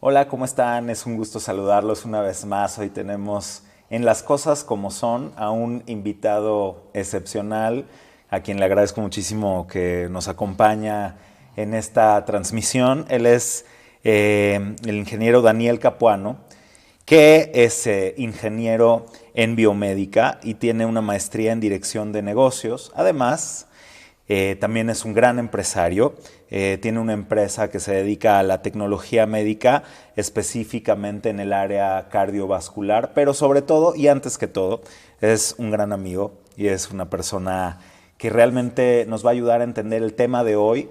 Hola, ¿cómo están? Es un gusto saludarlos una vez más. Hoy tenemos en Las Cosas Como Son a un invitado excepcional, a quien le agradezco muchísimo que nos acompaña en esta transmisión. Él es el ingeniero Daniel Capuano, que es ingeniero en biomédica y tiene una maestría en dirección de negocios. Además, también es un gran empresario. Tiene una empresa que se dedica a la tecnología médica, específicamente en el área cardiovascular, pero sobre todo y antes que todo, es un gran amigo y es una persona que realmente nos va a ayudar a entender el tema de hoy: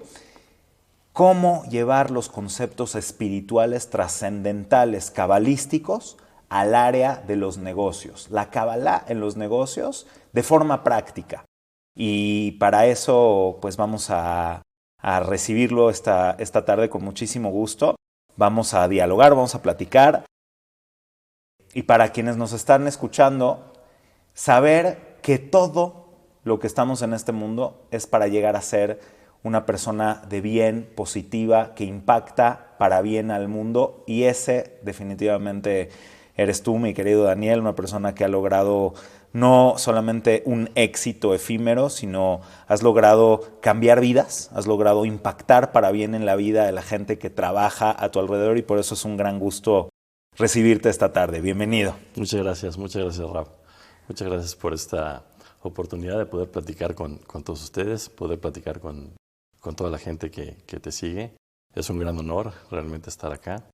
cómo llevar los conceptos espirituales trascendentales cabalísticos al área de los negocios, la cabalá en los negocios de forma práctica. Y para eso pues vamos a recibirlo esta tarde con muchísimo gusto. Vamos a dialogar, vamos a platicar. Y para quienes nos están escuchando, saber que todo lo que estamos en este mundo es para llegar a ser una persona de bien, positiva, que impacta para bien al mundo. Y ese definitivamente eres tú, mi querido Daniel, una persona que ha logrado no solamente un éxito efímero, sino has logrado cambiar vidas, has logrado impactar para bien en la vida de la gente que trabaja a tu alrededor, y por eso es un gran gusto recibirte esta tarde. Bienvenido. Muchas gracias, Rafa. Muchas gracias por esta oportunidad de poder platicar con todos ustedes, poder platicar con toda la gente que te sigue. Es un gran honor realmente estar acá.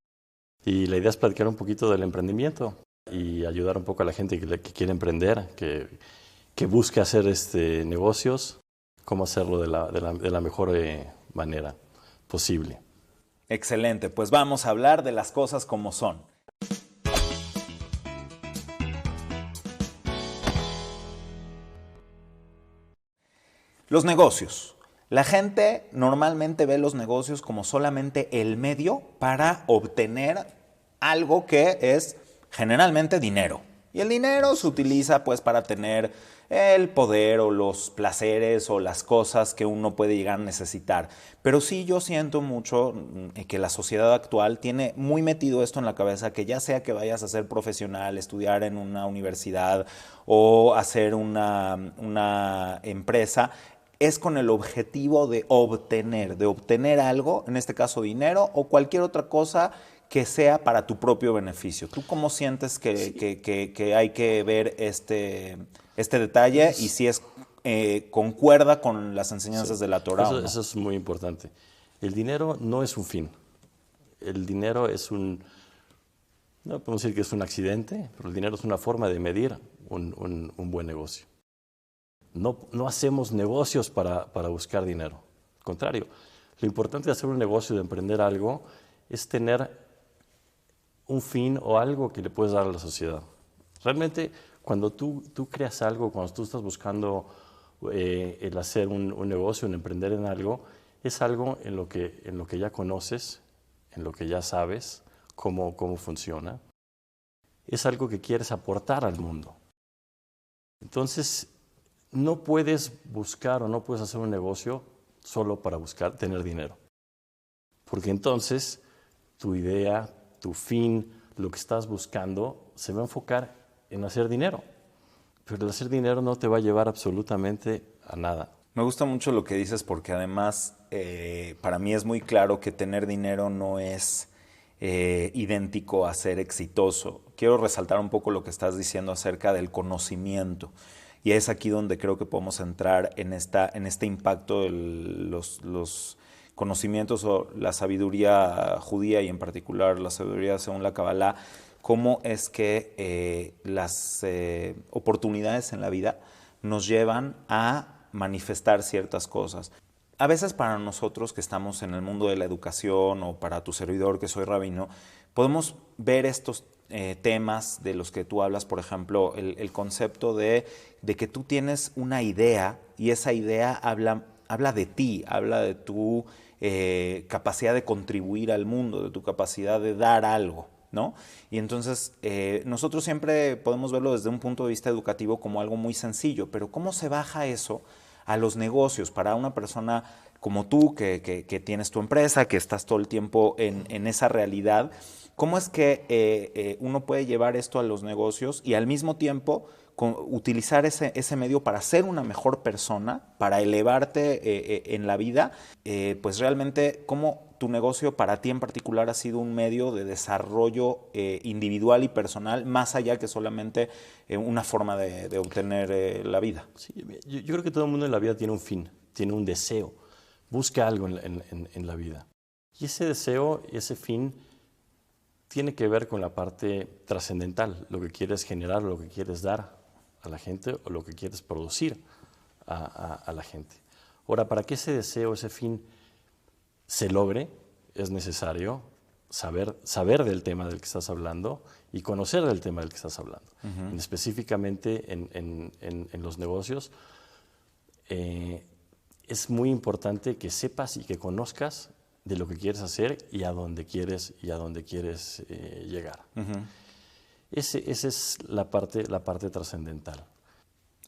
Y la idea es platicar un poquito del emprendimiento y ayudar un poco a la gente que quiere emprender, que busca hacer negocios, cómo hacerlo de la mejor manera posible. Excelente, pues vamos a hablar de las cosas como son. Los negocios. La gente normalmente ve los negocios como solamente el medio para obtener algo que es generalmente dinero. Y el dinero se utiliza pues para tener el poder o los placeres o las cosas que uno puede llegar a necesitar. Pero sí, yo siento mucho que la sociedad actual tiene muy metido esto en la cabeza, que ya sea que vayas a ser profesional, estudiar en una universidad o hacer una empresa, es con el objetivo de obtener algo, en este caso dinero o cualquier otra cosa que sea para tu propio beneficio. ¿Tú cómo sientes Sí. que hay que ver este detalle y si es concuerda con las Sí, enseñanzas de la Torah o no? eso es muy importante. El dinero no es un fin. El dinero es no podemos decir que es un accidente, pero el dinero es una forma de medir un buen negocio. No hacemos negocios para buscar dinero. Al contrario, lo importante de hacer un negocio, de emprender algo, es tener un fin o algo que le puedes dar a la sociedad. Realmente, cuando tú creas algo, cuando tú estás buscando el hacer un negocio, en emprender en algo, es algo en lo que ya conoces, en lo que ya sabes cómo funciona. Es algo que quieres aportar al mundo. Entonces, no puedes buscar o no puedes hacer un negocio solo para buscar tener dinero. Porque entonces tu idea, tu fin, lo que estás buscando, se va a enfocar en hacer dinero. Pero el hacer dinero no te va a llevar absolutamente a nada. Me gusta mucho lo que dices porque además para mí es muy claro que tener dinero no es idéntico a ser exitoso. Quiero resaltar un poco lo que estás diciendo acerca del conocimiento. Y es aquí donde creo que podemos entrar en este impacto de los conocimientos o la sabiduría judía y en particular la sabiduría según la Kabbalah. Cómo es que las oportunidades en la vida nos llevan a manifestar ciertas cosas. A veces para nosotros que estamos en el mundo de la educación o para tu servidor que soy rabino, podemos ver estos temas de los que tú hablas, por ejemplo, el concepto de que tú tienes una idea y esa idea habla de ti, habla de tu capacidad de contribuir al mundo, de tu capacidad de dar algo, ¿no? Y entonces nosotros siempre podemos verlo desde un punto de vista educativo como algo muy sencillo, pero ¿cómo se baja eso a los negocios para una persona como tú, que tienes tu empresa, que estás todo el tiempo en esa realidad, ¿cómo es que uno puede llevar esto a los negocios y al mismo tiempo utilizar ese medio para ser una mejor persona, para elevarte en la vida? Pues realmente, ¿cómo tu negocio para ti en particular ha sido un medio de desarrollo individual y personal, más allá que solamente una forma de obtener la vida? Sí, yo creo que todo el mundo en la vida tiene un fin, tiene un deseo, busca algo en la vida. Y ese deseo, ese fin, tiene que ver con la parte trascendental, lo que quieres generar, lo que quieres dar a la gente o lo que quieres producir a la gente. Ahora, para que ese deseo, ese fin se logre, es necesario saber del tema del que estás hablando y conocer del tema del que estás hablando. Específicamente en los negocios, es muy importante que sepas y que conozcas de lo que quieres hacer y a dónde quieres llegar. Esa es la parte trascendental.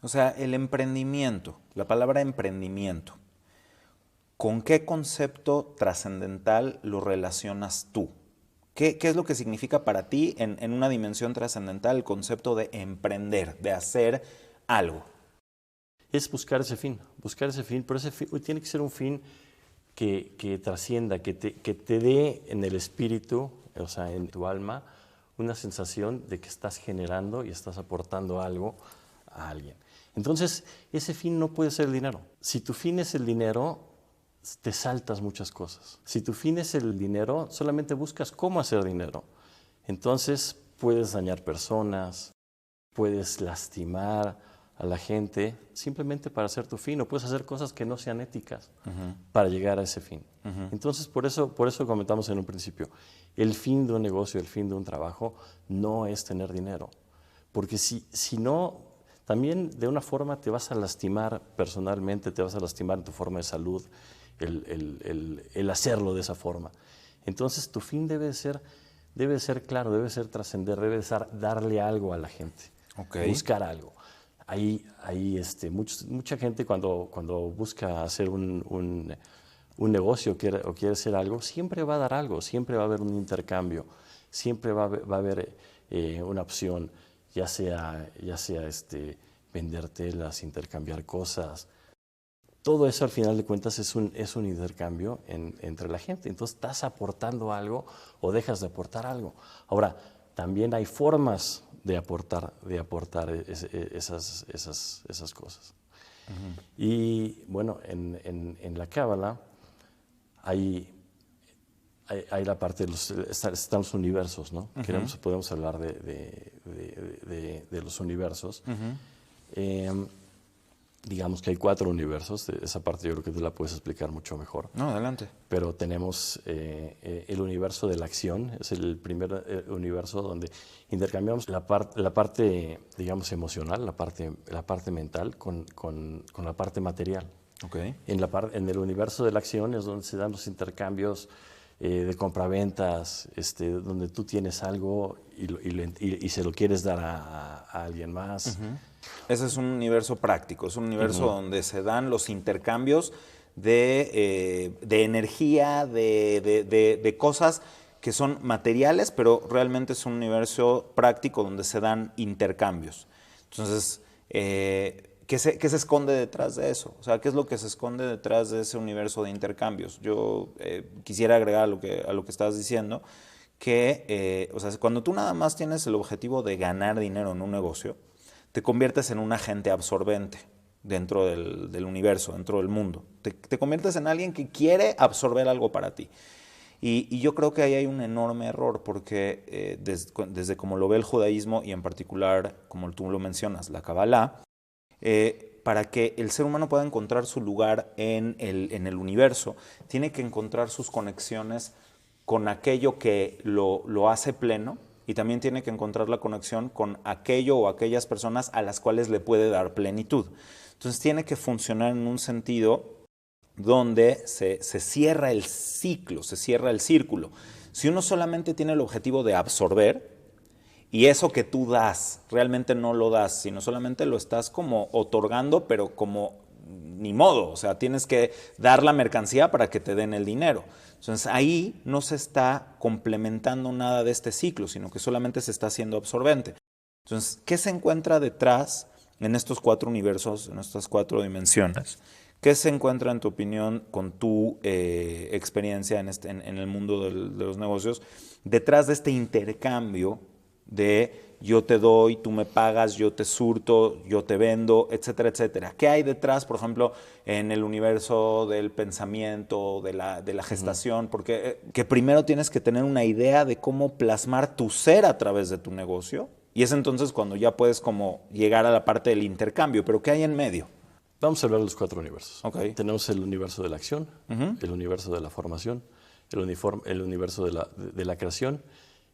O sea, el emprendimiento, la palabra emprendimiento, ¿con qué concepto trascendental lo relacionas tú? ¿Qué es lo que significa para ti en una dimensión trascendental el concepto de emprender, de hacer algo? Es buscar ese fin, pero ese fin tiene que ser un fin que trascienda, que te dé en el espíritu, o sea, en tu alma, una sensación de que estás generando y estás aportando algo a alguien. Entonces, ese fin no puede ser el dinero. Si tu fin es el dinero, te saltas muchas cosas. Si tu fin es el dinero, solamente buscas cómo hacer dinero. Entonces, puedes dañar personas, puedes lastimar a la gente simplemente para hacer tu fin, o puedes hacer cosas que no sean éticas para llegar a ese fin. Entonces, por eso comentamos en un principio, el fin de un negocio, el fin de un trabajo no es tener dinero, porque si no, también de una forma te vas a lastimar personalmente, te vas a lastimar en tu forma de salud, el hacerlo de esa forma. Entonces, tu fin debe ser claro, debe ser trascender, debe ser darle algo a la gente, buscar algo. Mucha gente cuando busca hacer un negocio o quiere hacer algo, siempre va a dar algo, siempre va a haber un intercambio, siempre va a haber una opción, ya sea vender telas, intercambiar cosas. Todo eso al final de cuentas es un intercambio entre la gente. Entonces estás aportando algo o dejas de aportar algo. Ahora, también hay formas de aportar esas cosas. Y bueno, en la Cábala hay la parte están los universos, ¿no? Podemos hablar de los universos. Digamos que hay 4 universos, esa parte yo creo que tú la puedes explicar mucho mejor. No, adelante. Pero tenemos el universo de la acción, es el primer universo donde intercambiamos la parte, digamos, emocional, la parte mental con la parte material. Okay. En el universo de la acción es donde se dan los intercambios de compraventas, donde tú tienes algo y se lo quieres dar a alguien más. Ese es un universo práctico, es un universo donde se dan los intercambios de energía, de cosas que son materiales, pero realmente es un universo práctico donde se dan intercambios. Entonces, ¿qué se esconde detrás de eso? O sea, ¿qué es lo que se esconde detrás de ese universo de intercambios? Yo quisiera agregar a lo que estabas diciendo, que o sea, cuando tú nada más tienes el objetivo de ganar dinero en un negocio, te conviertes en un agente absorbente dentro del universo, dentro del mundo. Te conviertes en alguien que quiere absorber algo para ti. Y yo creo que ahí hay un enorme error, porque desde como lo ve el judaísmo y en particular, como tú lo mencionas, la Kabbalah, para que el ser humano pueda encontrar su lugar en el universo, tiene que encontrar sus conexiones con aquello que lo hace pleno, y también tiene que encontrar la conexión con aquello o aquellas personas a las cuales le puede dar plenitud. Entonces tiene que funcionar en un sentido donde se cierra el ciclo, se cierra el círculo. Si uno solamente tiene el objetivo de absorber, y eso que tú das, realmente no lo das, sino solamente lo estás como otorgando, pero como ni modo, o sea, tienes que dar la mercancía para que te den el dinero. Entonces ahí no se está complementando nada de este ciclo, sino que solamente se está haciendo absorbente. Entonces, ¿qué se encuentra detrás en estos 4 universos, en estas 4 dimensiones? ¿Qué se encuentra, en tu opinión, con tu experiencia en el mundo de los negocios, detrás de este intercambio de yo te doy, tú me pagas, yo te surto, yo te vendo, etcétera, etcétera? ¿Qué hay detrás, por ejemplo, en el universo del pensamiento, de la gestación? Porque que primero tienes que tener una idea de cómo plasmar tu ser a través de tu negocio, y es entonces cuando ya puedes como llegar a la parte del intercambio. ¿Pero qué hay en medio? Vamos a hablar de los 4 universos. Okay. Tenemos el universo de la acción, el universo de la formación, el universo de la creación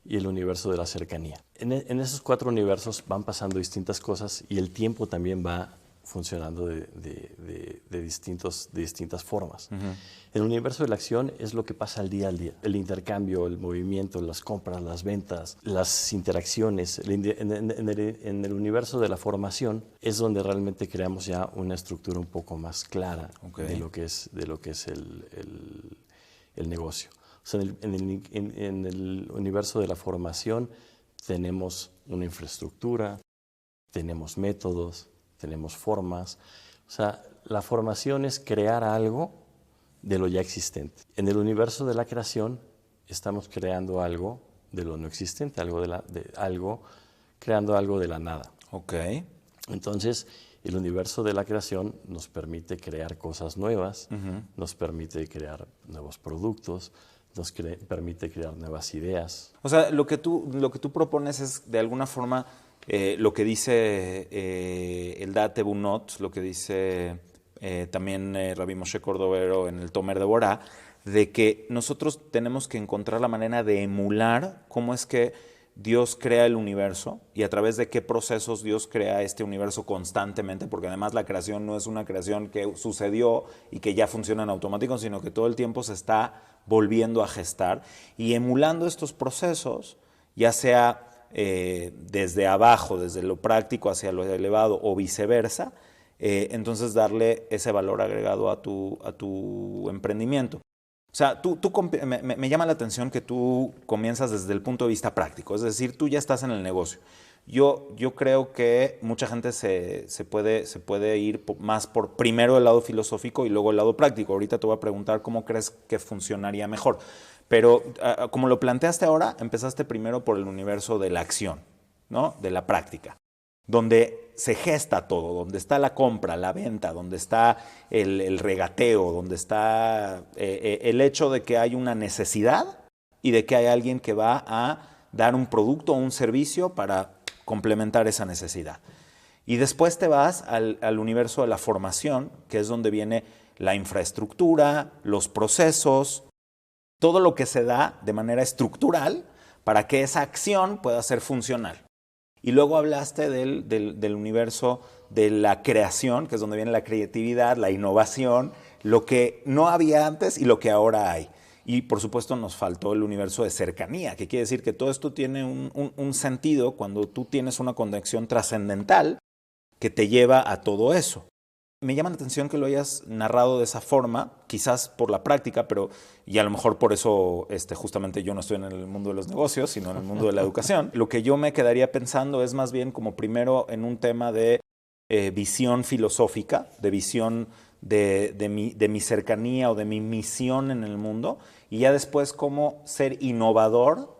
y el universo de la cercanía. En esos 4 universos van pasando distintas cosas y el tiempo también va funcionando de distintas formas. El universo de la acción es lo que pasa al día, el intercambio, el movimiento, las compras, las ventas, las interacciones. En el universo de la formación es donde realmente creamos ya una estructura un poco más clara de lo que es el negocio. O sea, en el universo de la formación tenemos una infraestructura, tenemos métodos, tenemos formas. O sea, la formación es crear algo de lo ya existente. En el universo de la creación estamos creando algo de lo no existente, creando algo de la nada. Okay. Entonces, el universo de la creación nos permite crear cosas nuevas, nos permite crear nuevos productos, nos permite crear nuevas ideas. O sea, lo que tú propones es, de alguna forma, lo que dice el Date Bunot, lo que dice también Rabbi Moshe Cordovero en el Tomer de Borá, de que nosotros tenemos que encontrar la manera de emular cómo es que Dios crea el universo y a través de qué procesos Dios crea este universo constantemente, porque además la creación no es una creación que sucedió y que ya funciona en automático, sino que todo el tiempo se está volviendo a gestar, y emulando estos procesos, ya sea desde abajo, desde lo práctico hacia lo elevado o viceversa, entonces darle ese valor agregado a tu emprendimiento. O sea, me llama la atención que tú comienzas desde el punto de vista práctico, es decir, tú ya estás en el negocio. Yo creo que mucha gente se puede ir más por primero el lado filosófico y luego el lado práctico. Ahorita te voy a preguntar cómo crees que funcionaría mejor. Pero como lo planteaste ahora, empezaste primero por el universo de la acción, ¿no? De la práctica, donde se gesta todo, donde está la compra, la venta, donde está el regateo, donde está el hecho de que hay una necesidad y de que hay alguien que va a dar un producto o un servicio para complementar esa necesidad. Y después te vas al universo de la formación, que es donde viene la infraestructura, los procesos, todo lo que se da de manera estructural para que esa acción pueda ser funcional. Y luego hablaste del universo de la creación, que es donde viene la creatividad, la innovación, lo que no había antes y lo que ahora hay. Y por supuesto nos faltó el universo de cercanía, que quiere decir que todo esto tiene un sentido cuando tú tienes una conexión trascendental que te lleva a todo eso. Me llama la atención que lo hayas narrado de esa forma, quizás por la práctica, pero y a lo mejor por eso justamente yo no estoy en el mundo de los negocios, sino en el mundo de la educación. Lo que yo me quedaría pensando es más bien como primero en un tema de visión filosófica, de visión de mi cercanía o de mi misión en el mundo, y ya después cómo ser innovador,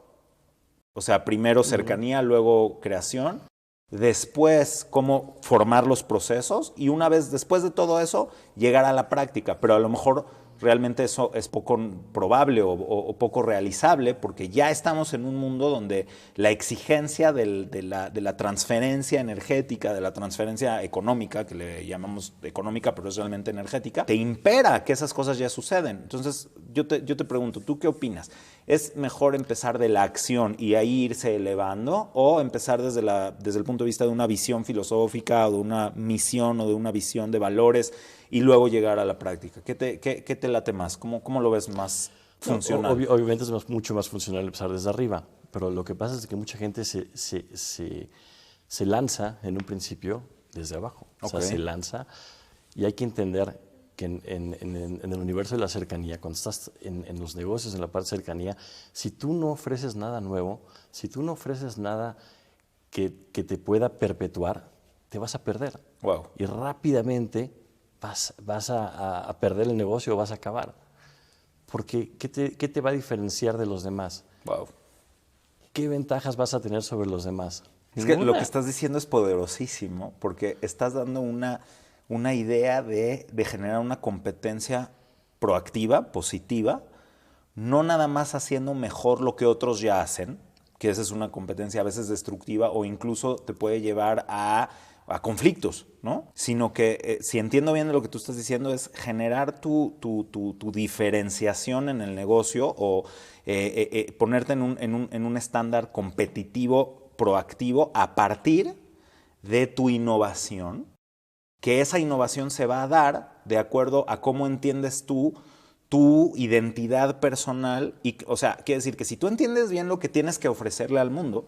o sea, primero cercanía, luego creación, después cómo formar los procesos y una vez después de todo eso llegar a la práctica, pero a lo mejor realmente eso es poco probable o poco realizable porque ya estamos en un mundo donde la exigencia de la transferencia energética, de la transferencia económica, que le llamamos económica pero es realmente energética, te impera que esas cosas ya suceden. Entonces yo te pregunto, ¿tú qué opinas? ¿Es mejor empezar de la acción y ahí irse elevando o empezar desde el punto de vista de una visión filosófica o de una misión o de una visión de valores y luego llegar a la práctica? ¿Qué te late más? ¿Cómo lo ves más funcional? Obviamente es mucho más funcional empezar desde arriba, pero lo que pasa es que mucha gente se lanza en un principio desde abajo. O sea, se lanza Y hay que entender que en el universo de la cercanía, cuando estás en los negocios, en la parte de cercanía, si tú no ofreces nada nuevo, si tú no ofreces nada que te pueda perpetuar, te vas a perder. Wow. Y rápidamente vas a perder el negocio o vas a acabar. Porque ¿qué te va a diferenciar de los demás? Wow. ¿Qué ventajas vas a tener sobre los demás? Es que lo que estás diciendo es poderosísimo porque estás dando una idea de generar una competencia proactiva, positiva, no nada más haciendo mejor lo que otros ya hacen, que esa es una competencia a veces destructiva o incluso te puede llevar a conflictos, ¿no? Sino que, si entiendo bien lo que tú estás diciendo, es generar tu diferenciación en el negocio o ponerte en un estándar competitivo, proactivo, a partir de tu innovación, que esa innovación se va a dar de acuerdo a cómo entiendes tú tu identidad personal. O sea, quiere decir que si tú entiendes bien lo que tienes que ofrecerle al mundo,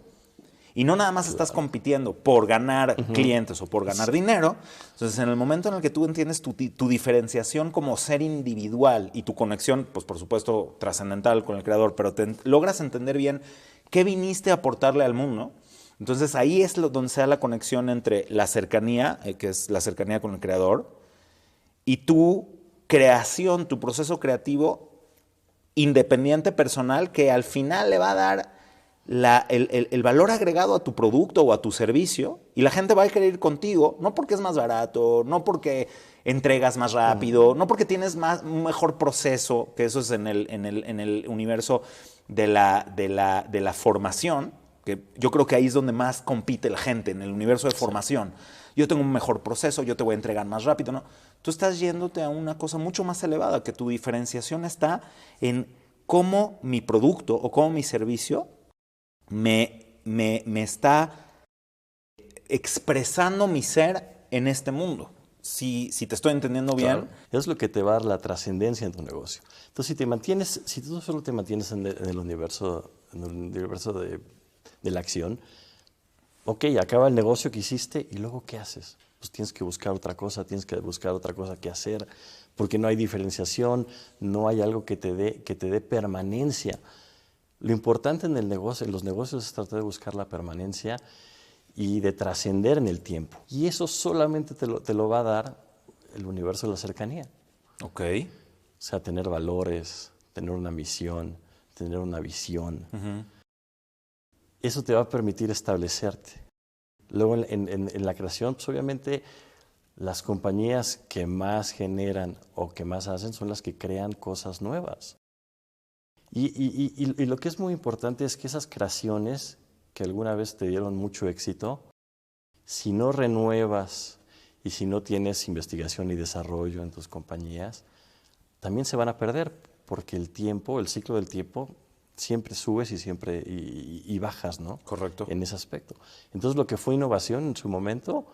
y no nada más estás compitiendo por ganar clientes o por ganar dinero, entonces en el momento en el que tú entiendes tu diferenciación como ser individual y tu conexión, pues por supuesto trascendental con el creador, pero logras entender bien qué viniste a aportarle al mundo, entonces ahí es donde se da la conexión entre la cercanía, que es la cercanía con el creador, y tu creación, tu proceso creativo independiente personal que al final le va a dar el valor agregado a tu producto o a tu servicio, y la gente va a querer ir contigo, no porque es más barato, no porque entregas más rápido, no porque tienes un mejor proceso, que eso es en el universo de la formación, que yo creo que ahí es donde más compite la gente, en el universo de formación. Yo tengo un mejor proceso, yo te voy a entregar más rápido, ¿no? Tú estás yéndote a una cosa mucho más elevada, que tu diferenciación está en cómo mi producto o cómo mi servicio me está expresando mi ser en este mundo. Si te estoy entendiendo bien. Claro. Es lo que te va a dar la trascendencia en tu negocio. Entonces, si tú solo te mantienes en el universo de la acción, ok, acaba el negocio que hiciste y luego ¿qué haces? Pues tienes que buscar otra cosa, que hacer, porque no hay diferenciación, no hay algo que te dé permanencia. Lo importante en los negocios es tratar de buscar la permanencia y de trascender en el tiempo. Y eso solamente te lo va a dar el universo de la cercanía. Ok. O sea, tener valores, tener una misión, tener una visión. Eso te va a permitir establecerte. Luego en la creación, pues obviamente las compañías que más generan o que más hacen son las que crean cosas nuevas. Y lo que es muy importante es que esas creaciones que alguna vez te dieron mucho éxito, si no renuevas y si no tienes investigación y desarrollo en tus compañías, también se van a perder, porque el ciclo del tiempo, siempre subes y bajas, ¿no? Correcto. En ese aspecto. Entonces, lo que fue innovación en su momento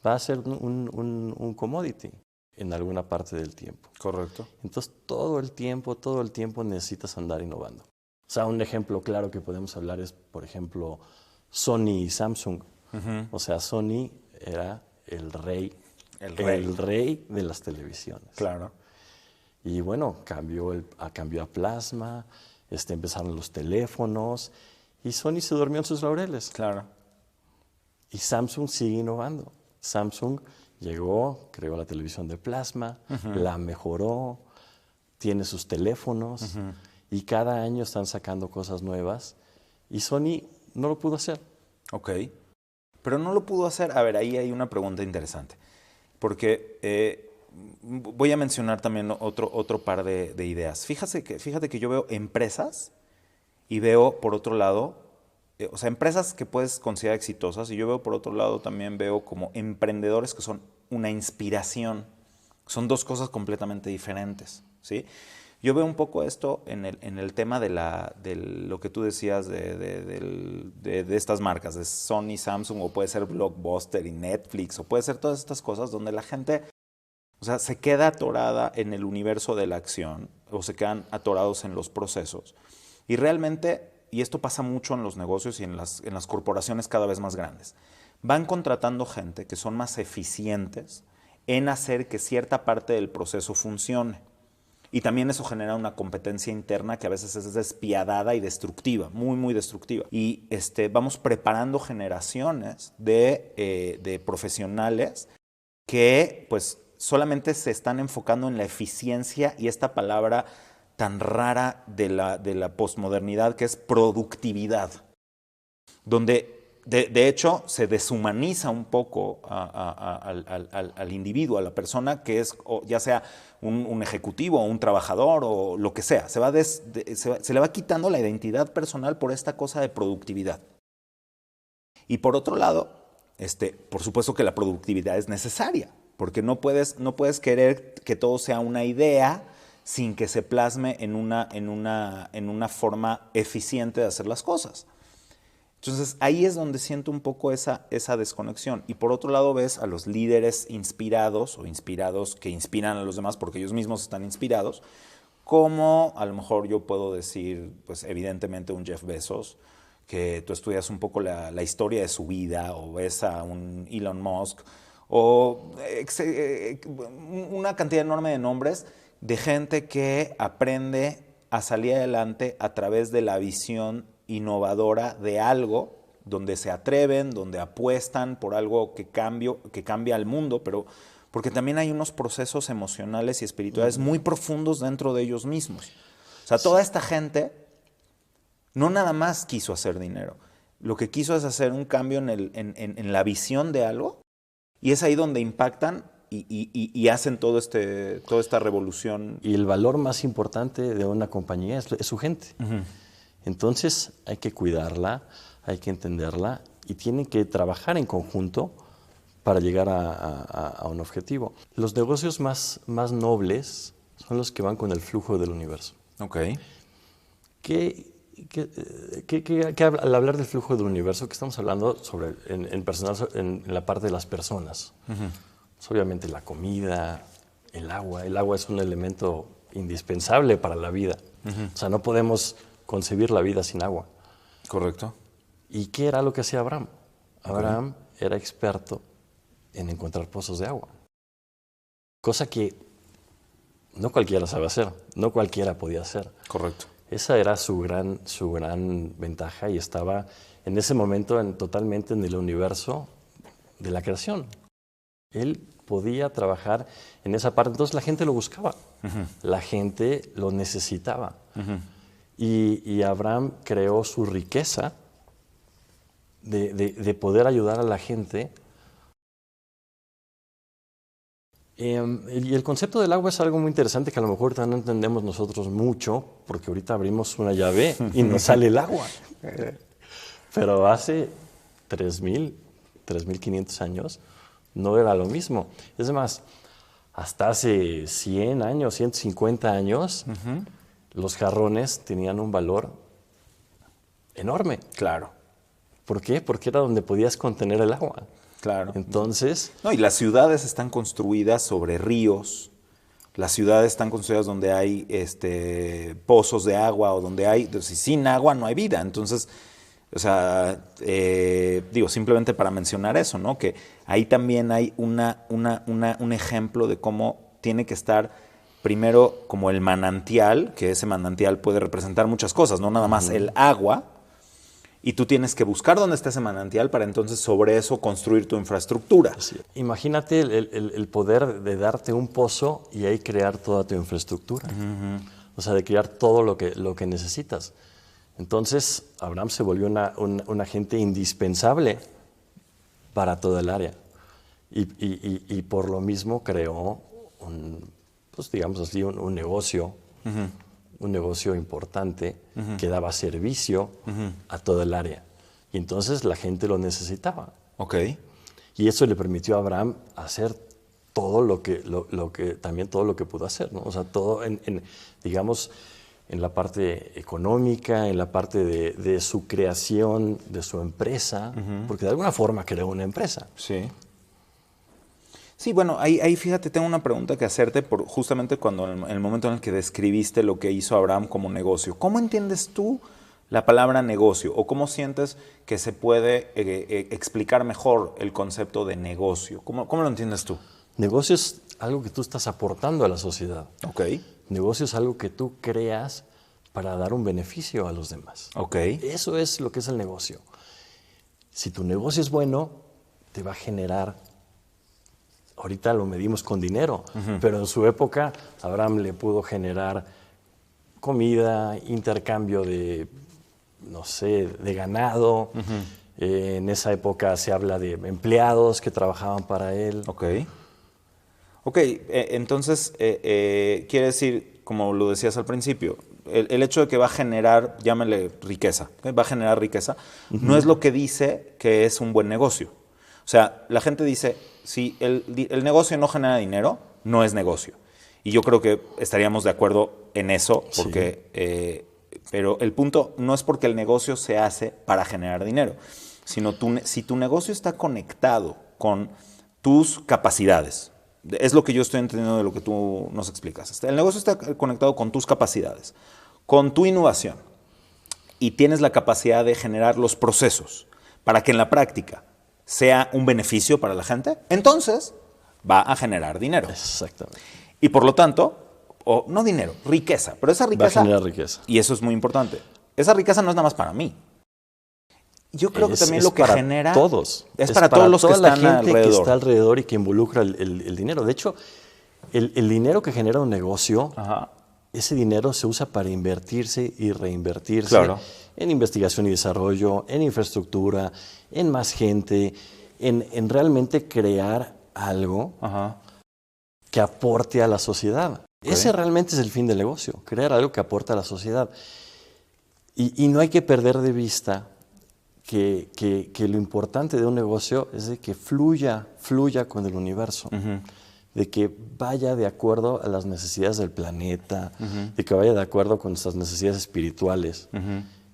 va a ser un commodity en alguna parte del tiempo. Correcto. Entonces, todo el tiempo necesitas andar innovando. O sea, un ejemplo claro que podemos hablar es, por ejemplo, Sony y Samsung. O sea, Sony era el rey de las televisiones. Claro. Y bueno, cambió a plasma, empezaron los teléfonos, y Sony se durmió en sus laureles. Claro. Y Samsung sigue innovando. Samsung llegó, creó la televisión de plasma, la mejoró, tiene sus teléfonos, y cada año están sacando cosas nuevas, y Sony no lo pudo hacer. Ok. Pero no lo pudo hacer. A ver, ahí hay una pregunta interesante. Porque voy a mencionar también otro par de ideas. Fíjate que yo veo empresas y veo, por otro lado, o sea, empresas que puedes considerar exitosas, y yo veo, por otro lado, también veo como emprendedores que son una inspiración. Son dos cosas completamente diferentes, ¿sí? Yo veo un poco esto en el tema de lo que tú decías de estas marcas, de Sony, Samsung, o puede ser Blockbuster y Netflix, o puede ser todas estas cosas donde la gente, o sea, se queda atorada en el universo de la acción, o se quedan atorados en los procesos. Y realmente, y esto pasa mucho en los negocios y en las corporaciones cada vez más grandes, van contratando gente que son más eficientes en hacer que cierta parte del proceso funcione. Y también eso genera una competencia interna que a veces es despiadada y destructiva, muy, muy destructiva. Y vamos preparando generaciones de profesionales que pues solamente se están enfocando en la eficiencia y esta palabra tan rara de la posmodernidad que es productividad, donde de hecho se deshumaniza un poco al individuo, a la persona que es ya sea un ejecutivo o un trabajador o lo que sea. Se le va quitando la identidad personal por esta cosa de productividad. Y por otro lado, por supuesto que la productividad es necesaria, porque no puedes querer que todo sea una idea sin que se plasme en una forma eficiente de hacer las cosas. Entonces ahí es donde siento un poco esa desconexión. Y por otro lado ves a los líderes inspirados o inspirados que inspiran a los demás porque ellos mismos están inspirados, como a lo mejor yo puedo decir, pues evidentemente un Jeff Bezos, que tú estudias un poco la historia de su vida, o ves a un Elon Musk, o una cantidad enorme de nombres de gente que aprende a salir adelante a través de la visión innovadora de algo, donde se atreven, donde apuestan por algo que cambia al mundo, pero porque también hay unos procesos emocionales y espirituales muy profundos dentro de ellos mismos. O sea, toda esta gente no nada más quiso hacer dinero, lo que quiso es hacer un cambio en la visión de algo, y es ahí donde impactan y hacen toda esta revolución. Y el valor más importante de una compañía es su gente. Uh-huh. Entonces hay que cuidarla, hay que entenderla y tienen que trabajar en conjunto para llegar a un objetivo. Los negocios más nobles son los que van con el flujo del universo. Ok. Al hablar del flujo del universo, que estamos hablando sobre en la parte de las personas. Uh-huh. Pues obviamente la comida, el agua. El agua es un elemento indispensable para la vida. Uh-huh. O sea, no podemos concebir la vida sin agua. Correcto. ¿Y qué era lo que hacía Abraham? Abraham era experto en encontrar pozos de agua. Cosa que no cualquiera sabe hacer, no cualquiera podía hacer. Correcto. Esa era su gran ventaja y estaba en ese momento totalmente en el universo de la creación. Él podía trabajar en esa parte, entonces la gente lo buscaba, uh-huh. La gente lo necesitaba. Uh-huh. Y Abraham creó su riqueza de poder ayudar a la gente. Y el concepto del agua es algo muy interesante que a lo mejor no entendemos nosotros mucho, porque ahorita abrimos una llave y nos sale el agua. Pero hace 3.500 años no era lo mismo. Es más, hasta hace 100 años, 150 años, uh-huh. Los jarrones tenían un valor enorme. Claro. ¿Por qué? Porque era donde podías contener el agua. Claro. Entonces... No, y las ciudades están construidas sobre ríos. Las ciudades están construidas donde hay pozos de agua o donde hay... sin agua no hay vida. Entonces, o sea, simplemente para mencionar eso, ¿no? Que ahí también hay un ejemplo de cómo tiene que estar primero como el manantial, que ese manantial puede representar muchas cosas, no nada más el agua, y tú tienes que buscar dónde está ese manantial para entonces sobre eso construir tu infraestructura. Sí. Imagínate el poder de darte un pozo y ahí crear toda tu infraestructura. Uh-huh. O sea, de crear todo lo que necesitas. Entonces, Abraham se volvió una gente indispensable para toda el área. Y por lo mismo creó digamos así, un negocio, uh-huh. Un negocio importante, uh-huh. Que daba servicio, uh-huh. A toda el área. Y entonces la gente lo necesitaba. Okay. Y eso le permitió a Abraham hacer todo lo que pudo hacer, ¿no? O sea, todo digamos, en la parte económica, en la parte de su creación, de su empresa, uh-huh. Porque de alguna forma creó una empresa. Sí. Sí, bueno, ahí fíjate, tengo una pregunta que hacerte justamente en el momento en el que describiste lo que hizo Abraham como negocio. ¿Cómo entiendes tú la palabra negocio? ¿O cómo sientes que se puede explicar mejor el concepto de negocio? ¿Cómo lo entiendes tú? Negocio es algo que tú estás aportando a la sociedad. Ok. Negocio es algo que tú creas para dar un beneficio a los demás. Ok. Eso es lo que es el negocio. Si tu negocio es bueno, te va a generar, ahorita lo medimos con dinero, pero en su época Abraham le pudo generar comida, intercambio de, no sé, de ganado. En esa época se habla de empleados que trabajaban para él. Ok. Ok, entonces quiere decir, como lo decías al principio, el hecho de que va a generar, llámale riqueza, ¿okay? Va a generar riqueza, no es lo que dice que es un buen negocio. O sea, la gente dice, si el negocio no genera dinero, no es negocio. Y yo creo que estaríamos de acuerdo en eso, porque, pero el punto no es porque el negocio se hace para generar dinero, sino si tu negocio está conectado con tus capacidades. Es lo que yo estoy entendiendo de lo que tú nos explicas. El negocio está conectado con tus capacidades, con tu innovación, y tienes la capacidad de generar los procesos para que en la práctica sea un beneficio para la gente, entonces va a generar dinero. Exactamente. Y por lo tanto, o no dinero, riqueza. Pero esa riqueza... Va a generar riqueza. Y eso es muy importante. Esa riqueza no es nada más para mí. Yo creo que también lo que para genera... todos. Es para todos los que toda están la gente alrededor. que está alrededor y que involucra el dinero. De hecho, el dinero que genera un negocio, ese dinero se usa para invertirse y reinvertirse en investigación y desarrollo, en infraestructura, en más gente, en realmente crear algo que aporte a la sociedad. Ese realmente es el fin del negocio, crear algo que aporte a la sociedad. Y no hay que perder de vista que lo importante de un negocio es de que fluya con el universo, de que vaya de acuerdo a las necesidades del planeta, de que vaya de acuerdo con nuestras necesidades espirituales.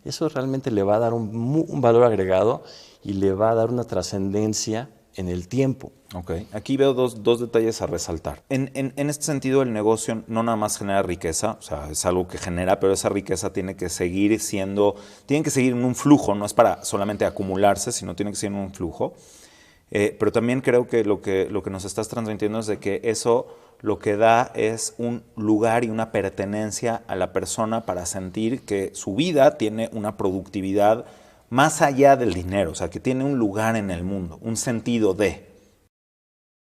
Eso realmente le va a dar un valor agregado y le va a dar una trascendencia en el tiempo. Ok, aquí veo dos detalles a resaltar. En este sentido, el negocio no nada más genera riqueza, o sea, es algo que genera, pero esa riqueza tiene que seguir en un flujo, no es para solamente acumularse, sino tiene que seguir en un flujo. Pero también creo que lo que nos estás transmitiendo es de que eso lo que da es un lugar y una pertenencia a la persona para sentir que su vida tiene una productividad más allá del dinero, o sea, que tiene un lugar en el mundo, un sentido de.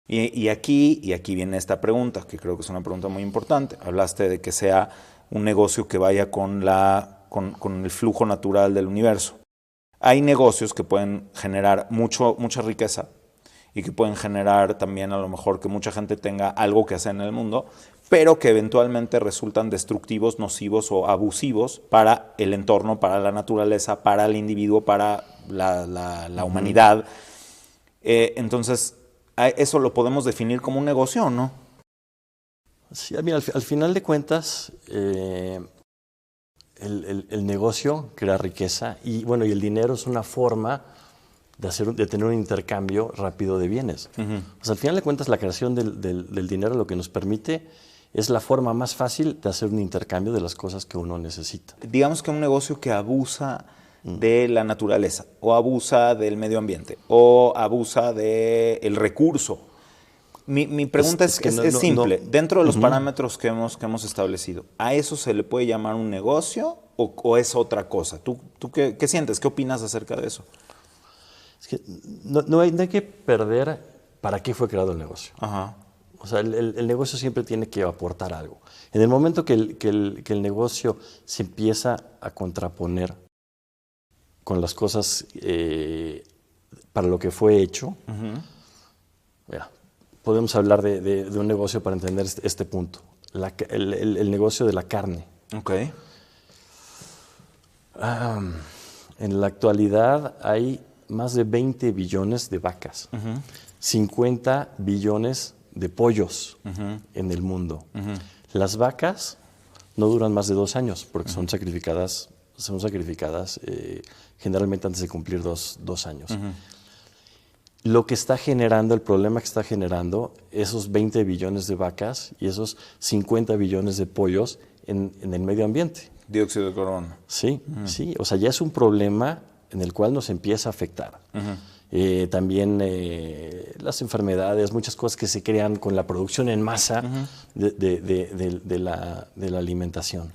Y aquí viene esta pregunta, que creo que es una pregunta muy importante. Hablaste de que sea un negocio que vaya con el flujo natural del universo. Hay negocios que pueden generar mucha riqueza y que pueden generar también a lo mejor que mucha gente tenga algo que hacer en el mundo, pero que eventualmente resultan destructivos, nocivos o abusivos para el entorno, para la naturaleza, para el individuo, para la humanidad. Entonces, ¿eso lo podemos definir como un negocio o no? Sí, mira, al final de cuentas, el negocio crea riqueza y el dinero es una forma de tener un intercambio rápido de bienes. O sea, al final de cuentas, la creación del dinero lo que nos permite es la forma más fácil de hacer un intercambio de las cosas que uno necesita. Digamos que un negocio que abusa de la naturaleza, o abusa del medio ambiente, o abusa del recurso. Mi pregunta es simple. Dentro de los parámetros que hemos establecido, ¿a eso se le puede llamar un negocio o es otra cosa? ¿Tú qué sientes? ¿Qué opinas acerca de eso? Es que no hay que perder para qué fue creado el negocio. O sea, el negocio siempre tiene que aportar algo. En el momento que el negocio se empieza a contraponer con las cosas para lo que fue hecho, podemos hablar de un negocio para entender este punto. El negocio de la carne. Okay. En la actualidad hay más de 20 billones de vacas, 50 billones de pollos en el mundo. Las vacas no duran más de 2 años porque son sacrificadas generalmente antes de cumplir dos años. Lo que está generando, el problema que está generando esos 20 billones de vacas y esos 50 billones de pollos en el medio ambiente. Dióxido de carbono. Sí, sí. O sea, ya es un problema en el cual nos empieza a afectar. también las enfermedades, muchas cosas que se crean con la producción en masa de la alimentación.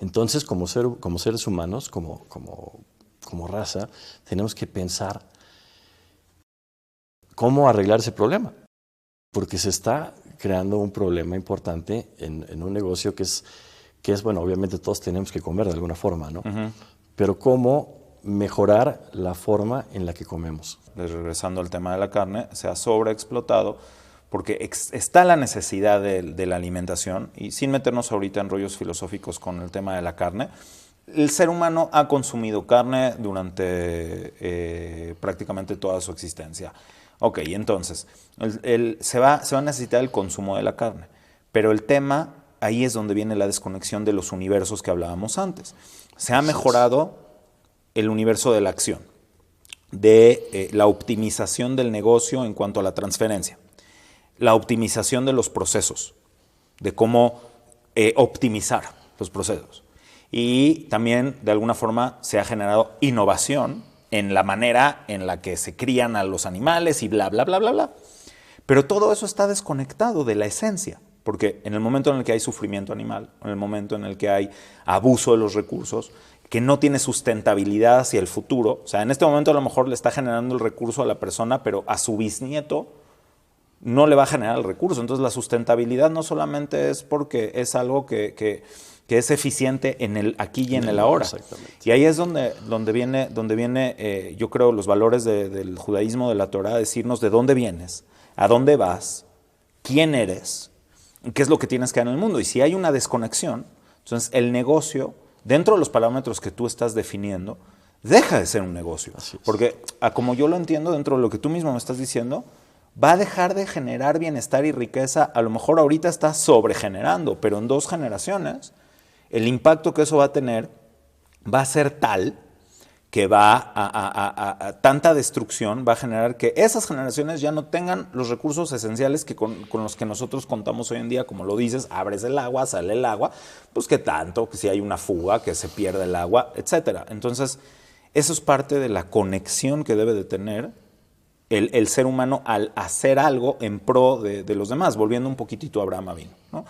Entonces, como seres humanos, como raza, tenemos que pensar cómo arreglar ese problema, porque se está creando un problema importante en un negocio que es, bueno, obviamente todos tenemos que comer de alguna forma, ¿no? Pero cómo mejorar la forma en la que comemos. Regresando al tema de la carne, se ha sobreexplotado porque está la necesidad de la alimentación, y sin meternos ahorita en rollos filosóficos con el tema de la carne, el ser humano ha consumido carne durante prácticamente toda su existencia. Ok, entonces, se va a necesitar el consumo de la carne, pero el tema, ahí es donde viene la desconexión de los universos que hablábamos antes. Se ha mejorado el universo de la acción, de la optimización del negocio en cuanto a la transferencia, la optimización de los procesos, de cómo optimizar los procesos. Y también, de alguna forma, se ha generado innovación en la manera en la que se crían a los animales y bla, bla, bla, bla, bla. Pero todo eso está desconectado de la esencia, porque en el momento en el que hay sufrimiento animal, en el momento en el que hay abuso de los recursos, que no tiene sustentabilidad hacia el futuro, o sea, en este momento a lo mejor le está generando el recurso a la persona, pero a su bisnieto no le va a generar el recurso. Entonces la sustentabilidad no solamente es porque es algo que es eficiente en el aquí y en el ahora. Exactamente. Y ahí es donde viene yo creo, los valores del judaísmo, de la Torah, decirnos de dónde vienes, a dónde vas, quién eres, qué es lo que tienes que hacer en el mundo. Y si hay una desconexión, entonces el negocio, dentro de los parámetros que tú estás definiendo, deja de ser un negocio. Porque, como yo lo entiendo, dentro de lo que tú mismo me estás diciendo, va a dejar de generar bienestar y riqueza. A lo mejor ahorita está sobregenerando, pero en 2 generaciones, el impacto que eso va a tener va a ser tal que va a tanta destrucción, va a generar que esas generaciones ya no tengan los recursos esenciales que con los que nosotros contamos hoy en día. Como lo dices, abres el agua, sale el agua, pues que tanto, que si hay una fuga, que se pierde el agua, etcétera. Entonces, eso es parte de la conexión que debe de tener el ser humano al hacer algo en pro de los demás, volviendo un poquitito a Abraham Avinu, ¿no?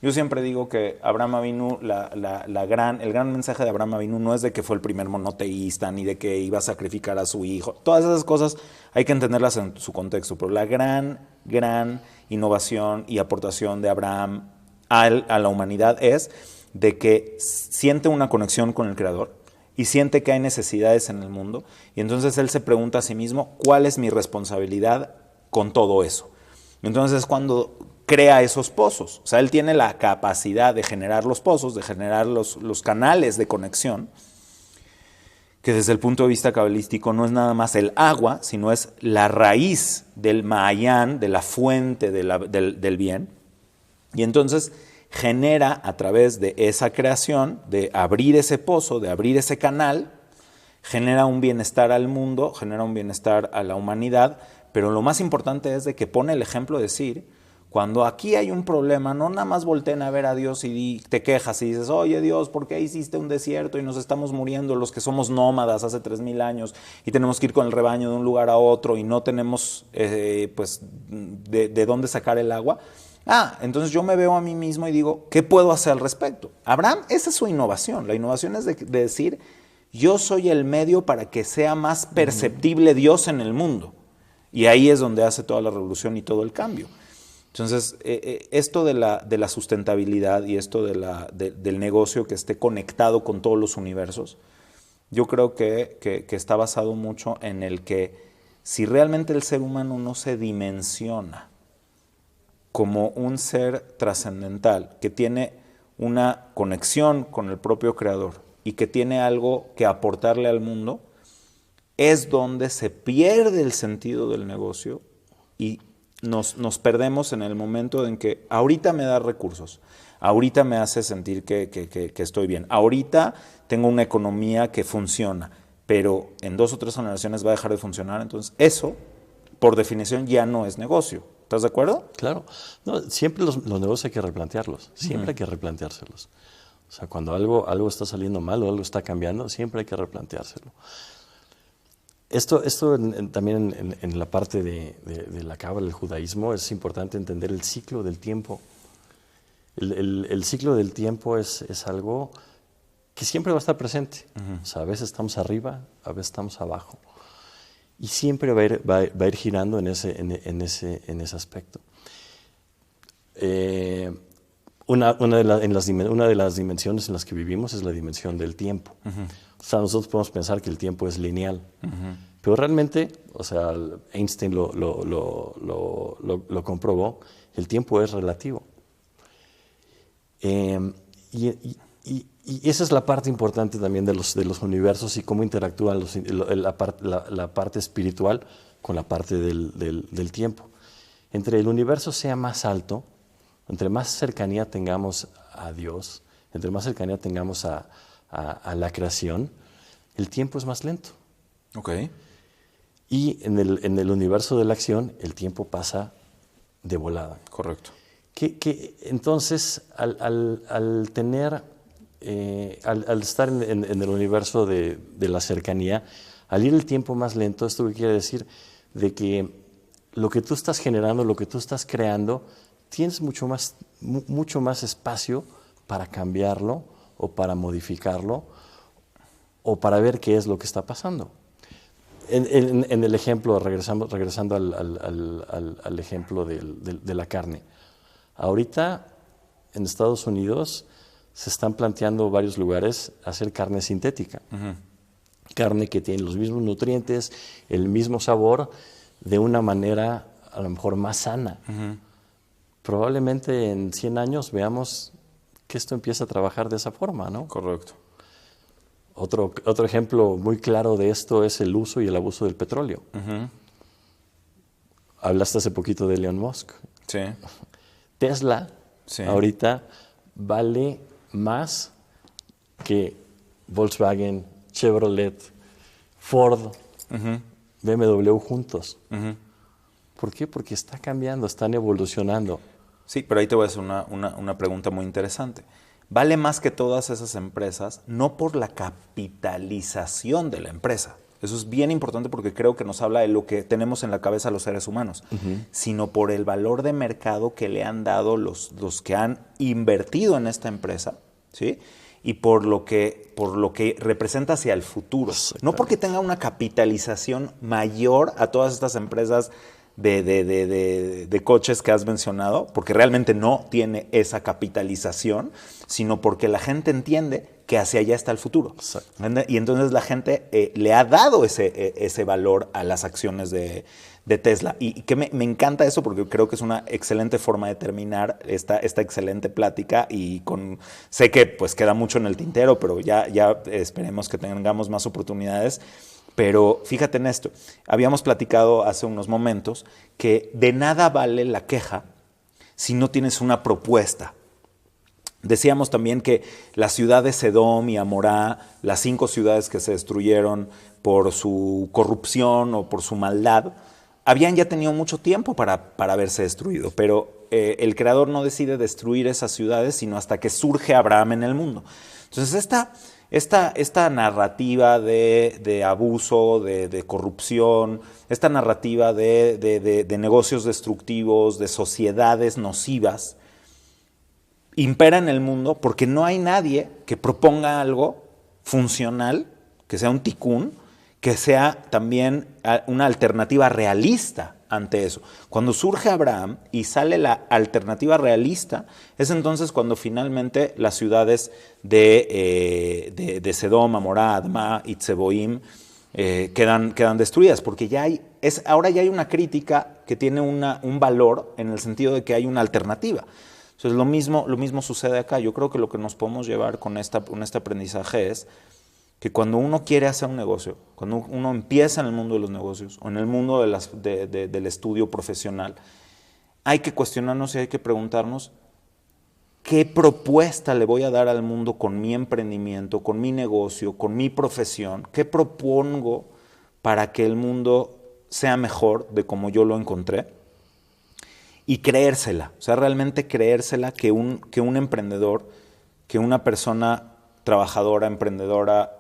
Yo siempre digo que Abraham Avinu, el gran mensaje de Abraham Avinu no es de que fue el primer monoteísta, ni de que iba a sacrificar a su hijo. Todas esas cosas hay que entenderlas en su contexto, pero la gran innovación y aportación de Abraham a la humanidad es de que siente una conexión con el Creador y siente que hay necesidades en el mundo, y entonces él se pregunta a sí mismo, ¿cuál es mi responsabilidad con todo eso? Entonces es cuando crea esos pozos. O sea, él tiene la capacidad de generar los pozos, de generar los canales de conexión, que desde el punto de vista cabalístico no es nada más el agua, sino es la raíz del Mahayán, de la fuente del bien. Y entonces genera, a través de esa creación, de abrir ese pozo, de abrir ese canal, genera un bienestar al mundo, genera un bienestar a la humanidad, pero lo más importante es de que pone el ejemplo de decir, cuando aquí hay un problema, no nada más volteen a ver a Dios y te quejas y dices, oye Dios, ¿por qué hiciste un desierto y nos estamos muriendo los que somos nómadas hace 3000 años y tenemos que ir con el rebaño de un lugar a otro y no tenemos pues de dónde sacar el agua? Entonces yo me veo a mí mismo y digo, ¿qué puedo hacer al respecto? Abraham, esa es su innovación. La innovación es de decir, yo soy el medio para que sea más perceptible Dios en el mundo. Y ahí es donde hace toda la revolución y todo el cambio. Entonces, esto de la sustentabilidad y esto del negocio que esté conectado con todos los universos, yo creo que está basado mucho en el que si realmente el ser humano no se dimensiona como un ser trascendental, que tiene una conexión con el propio Creador y que tiene algo que aportarle al mundo, es donde se pierde el sentido del negocio y nos perdemos en el momento en que ahorita me da recursos, ahorita me hace sentir que estoy bien, ahorita tengo una economía que funciona, pero en 2 o 3 generaciones va a dejar de funcionar. Entonces eso, por definición, ya no es negocio. ¿Estás de acuerdo? Claro. No, siempre los negocios hay que replantearlos, siempre hay que replanteárselos. O sea, cuando algo está saliendo mal o algo está cambiando, siempre hay que replanteárselo. También en la parte de la cábala, el judaísmo, es importante entender el ciclo del tiempo. El ciclo del tiempo es algo que siempre va a estar presente. O sea, a veces estamos arriba, a veces estamos abajo. Y siempre va a ir girando en ese aspecto. Una de las dimensiones en las que vivimos es la dimensión del tiempo. O sea, nosotros podemos pensar que el tiempo es lineal, pero realmente, o sea, Einstein lo comprobó, el tiempo es relativo. Y esa es la parte importante también de los universos y cómo interactúan la parte espiritual con la parte del tiempo. Entre el universo sea más alto, entre más cercanía tengamos a Dios, entre más cercanía tengamos a la creación, el tiempo es más lento. Okay. Y en el universo de la acción, el tiempo pasa de volada. Correcto. Entonces, al estar en el universo de la cercanía, al ir el tiempo más lento, ¿esto qué quiere decir? De que lo que tú estás generando, lo que tú estás creando, tienes mucho más espacio para cambiarlo o para modificarlo o para ver qué es lo que está pasando. En el ejemplo, regresando al ejemplo de la carne. Ahorita en Estados Unidos se están planteando varios lugares hacer carne sintética. Carne que tiene los mismos nutrientes, el mismo sabor, de una manera a lo mejor más sana. Probablemente en 100 años veamos que esto empieza a trabajar de esa forma, ¿no? Correcto. Otro ejemplo muy claro de esto es el uso y el abuso del petróleo. Hablaste hace poquito de Elon Musk. Sí. Tesla ahorita vale más que Volkswagen, Chevrolet, Ford, BMW juntos. ¿Por qué? Porque está cambiando, están evolucionando. Sí, pero ahí te voy a hacer una pregunta muy interesante. Vale más que todas esas empresas, no por la capitalización de la empresa. Eso es bien importante porque creo que nos habla de lo que tenemos en la cabeza los seres humanos, sino por el valor de mercado que le han dado los que han invertido en esta empresa, ¿sí? Y por lo que representa hacia el futuro. No porque tenga una capitalización mayor a todas estas empresas de coches que has mencionado, porque realmente no tiene esa capitalización, sino porque la gente entiende que hacia allá está el futuro. Y entonces la gente le ha dado ese valor a las acciones de Tesla. Y que me encanta eso porque creo que es una excelente forma de terminar esta excelente plática. Y sé que pues queda mucho en el tintero, pero ya esperemos que tengamos más oportunidades. Pero fíjate en esto, habíamos platicado hace unos momentos que de nada vale la queja si no tienes una propuesta. Decíamos también que las ciudades Sedom y Amorá, las 5 ciudades que se destruyeron por su corrupción o por su maldad, habían ya tenido mucho tiempo para haberse destruido, pero el Creador no decide destruir esas ciudades sino hasta que surge Abraham en el mundo. Entonces esta narrativa de abuso, de corrupción, esta narrativa de negocios destructivos, de sociedades nocivas, impera en el mundo porque no hay nadie que proponga algo funcional, que sea un tikkun, que sea también una alternativa realista ante eso. Cuando surge Abraham y sale la alternativa realista, es entonces cuando finalmente las ciudades de Sedom, Amorá, Adma y Tseboim quedan destruidas, porque ahora ya hay una crítica que tiene un valor en el sentido de que hay una alternativa. Entonces lo mismo sucede acá. Yo creo que lo que nos podemos llevar con este aprendizaje es que cuando uno quiere hacer un negocio, cuando uno empieza en el mundo de los negocios o en el mundo del estudio profesional, hay que cuestionarnos y hay que preguntarnos qué propuesta le voy a dar al mundo con mi emprendimiento, con mi negocio, con mi profesión, qué propongo para que el mundo sea mejor de como yo lo encontré. Y creérsela, o sea, realmente creérsela que un emprendedor, que una persona trabajadora, emprendedora,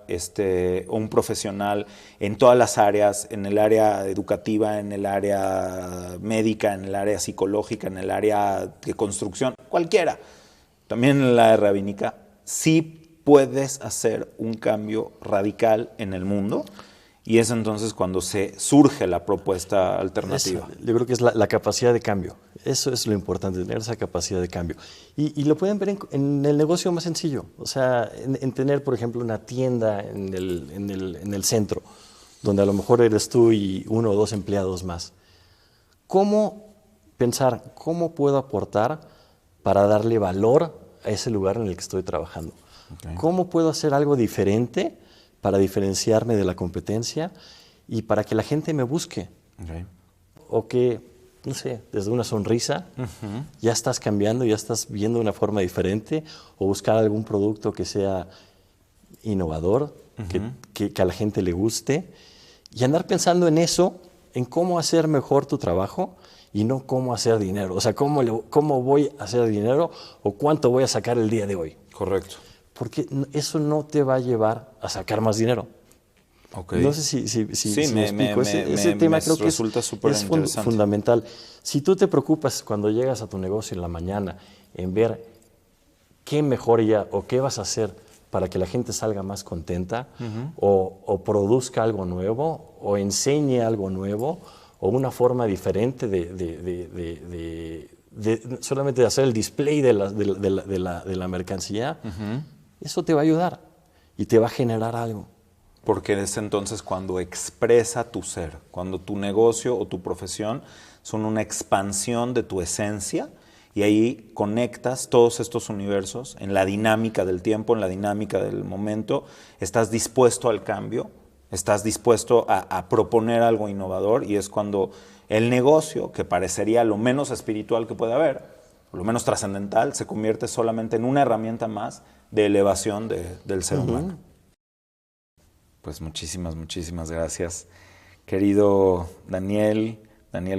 o un profesional en todas las áreas, en el área educativa, en el área médica, en el área psicológica, en el área de construcción, cualquiera, también en el área rabínica, sí puedes hacer un cambio radical en el mundo. Y es entonces cuando se surge la propuesta alternativa. Yo creo que es la capacidad de cambio. Eso es lo importante, tener esa capacidad de cambio. Y lo pueden ver en el negocio más sencillo. O sea, en tener, por ejemplo, una tienda en el centro, donde a lo mejor eres tú y 1 o 2 empleados más. ¿Cómo pensar, cómo puedo aportar para darle valor a ese lugar en el que estoy trabajando? Okay. ¿Cómo puedo hacer algo diferente para diferenciarme de la competencia y para que la gente me busque? Okay. O que, no sé, desde una sonrisa ya estás cambiando, ya estás viendo una forma diferente, o buscar algún producto que sea innovador, que a la gente le guste, y andar pensando en eso, en cómo hacer mejor tu trabajo y no cómo hacer dinero. O sea, cómo voy a hacer dinero o cuánto voy a sacar el día de hoy. Correcto. Porque eso no te va a llevar a sacar más dinero. Okay. No sé si me explico. Ese tema creo que es fundamental. Si tú te preocupas cuando llegas a tu negocio en la mañana en ver qué mejoría o qué vas a hacer para que la gente salga más contenta, o produzca algo nuevo, o enseñe algo nuevo, o una forma diferente solamente de hacer el display de la mercancía, eso te va a ayudar y te va a generar algo. Porque es entonces cuando expresa tu ser, cuando tu negocio o tu profesión son una expansión de tu esencia, y ahí conectas todos estos universos en la dinámica del tiempo, en la dinámica del momento. Estás dispuesto al cambio, estás dispuesto a proponer algo innovador, y es cuando el negocio, que parecería lo menos espiritual que puede haber, lo menos trascendental, se convierte solamente en una herramienta más de elevación del ser humano. Pues muchísimas gracias, querido Daniel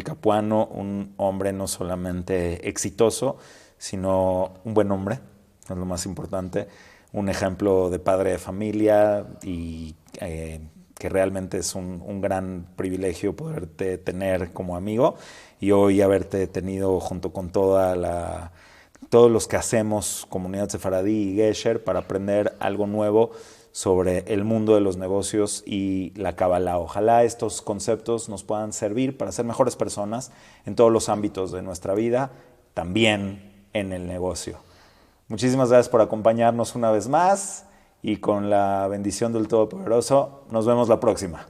Capuano, un hombre no solamente exitoso, sino un buen hombre, es lo más importante, un ejemplo de padre de familia, y que realmente es un gran privilegio poderte tener como amigo, y hoy haberte tenido junto con todos los que hacemos Comunidad Sefaradí y Gesher para aprender algo nuevo sobre el mundo de los negocios y la Kabbalah. Ojalá estos conceptos nos puedan servir para ser mejores personas en todos los ámbitos de nuestra vida, también en el negocio. Muchísimas gracias por acompañarnos una vez más, y con la bendición del Todopoderoso nos vemos la próxima.